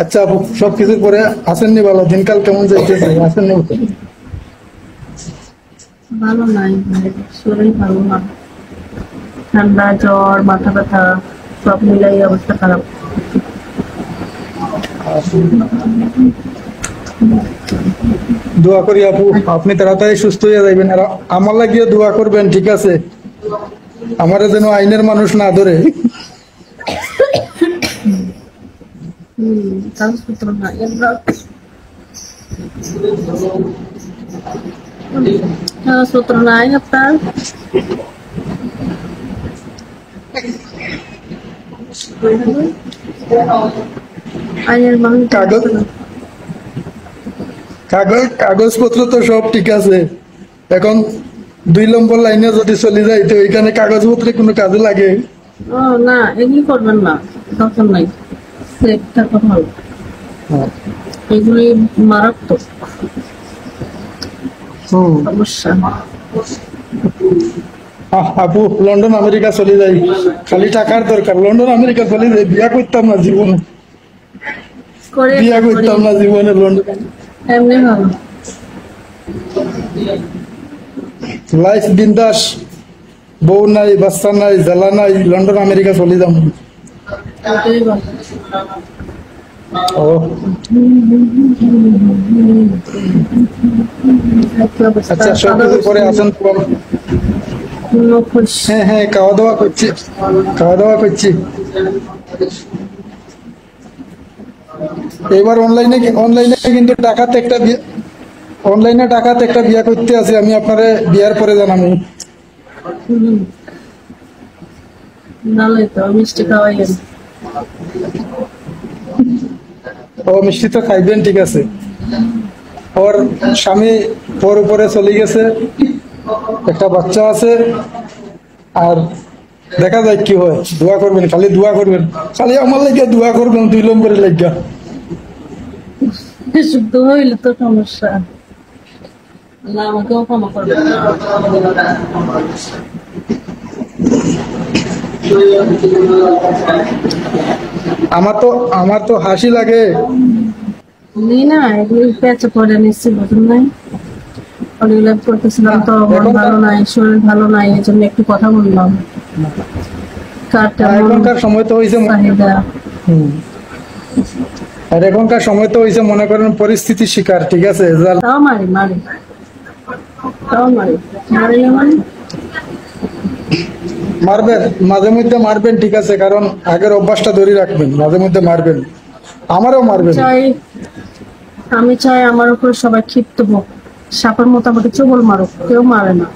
আচ্ছা আপু, সবকিছুর পরে আসেননি, ভালো দিনকাল কেমন যাইতেছে, আসেননি তো? ভালো নাই ভাই, শরীর ভালো না, ঠান্ডা জ্বর মাথা ব্যথা সব মিলাই অবস্থা খারাপ। দোয়া করি আপু, আপনি তাড়াতাড়ি সুস্থ হয়ে যাইবেন, আর আমার লাগিয়ে দোয়া করবেন, ঠিক আছে? আমারে যেন আইনের মানুষ না ধরে। কাগজপত্র না এগুলো, কাগজপত্র নাই আপনার? আইনের মানুষ কাগজ কাগজ কাগজপত্র তো সব ঠিক আছে, এখন 2 নম্বর লাইনে যদি চলে যায় তো এখানে কাগজপত্রে কোনো কাজে লাগে? ও না, এগুলি করবেন না, দরকার নাই, সেফ থাকা ভালো। এগুলি মারাত্মক হুম। সমস্যা। আপু, লন্ডন আমেরিকা চলে যাই, খালি টাকার দরকার, লন্ডন আমেরিকা চলে যাই, বিয়া করতাম না জীবনে, করে বিয়া করতাম না জীবনে লন্ডন। এমনি ভালো। লাইফ বিন্দাস, বউ নাই, বাচ্চা নাই, জ্বালা নাই, লন্ডন আমেরিকা চলে যাম। এটাই ভালো। ও কি অবস্থা? আচ্ছা, সবকিছু পরে আসেন তো। মুখোশ। হ্যাঁ হ্যাঁ, খাওয়া দাওয়া করছি, খাওয়া দাওয়া করছি। এবার অনলাইনে কিন্তু টাকাতে একটা অনলাইনে টাকাতে একটা বিয়া করতে আছি আমি, আপনারে বিয়ার পরে জানাবো। ভালোই তো, মিষ্টি খাওয়াইলেন। ও মিষ্টি তো খাইবেন, ঠিক আছে? ওর স্বামী ওর উপরে চলে গেছে, একটা বাচ্চা আছে, আর দেখা যায় কি হয়। দোয়া করবেন, খালি দোয়া করবেন, খালি আমার লেগে দোয়া করবেন, 2 নম্বরের লেগা। শুদ্ধ হইলে তো সমস্যা না, আমাকেও ক্ষমা করবে। আমার তো হাসি লাগে। না এগুলি পেঁচে পড়ে নিচ্ছি, বুঝুন নাই, ওগুলো করতেছিলাম তো, মন ভালো নাই, শরীর ভালো নাই, এই জন্য একটু কথা বললাম। কার কেমন এখনকার সময় তো হয়েছে চাহিদা। আর এখনকার সময় তো হয়েছে মনে করেন পরিস্থিতির শিকার, ঠিক আছে? তাও মারি মারি, তাও মারি, মারিলে মানে মারবেন, মাঝে মধ্যে মারবেন, ঠিক আছে, কারণ আগের অভ্যাসটা ধরে রাখবেন, মাঝে মধ্যে মারবেন, আমারও মারবেন। আমি চাই আমার উপর সবাই ক্ষিপ্ত হোক, সাপের মতো আমাকে চুবল মারুক, কেউ মারে না।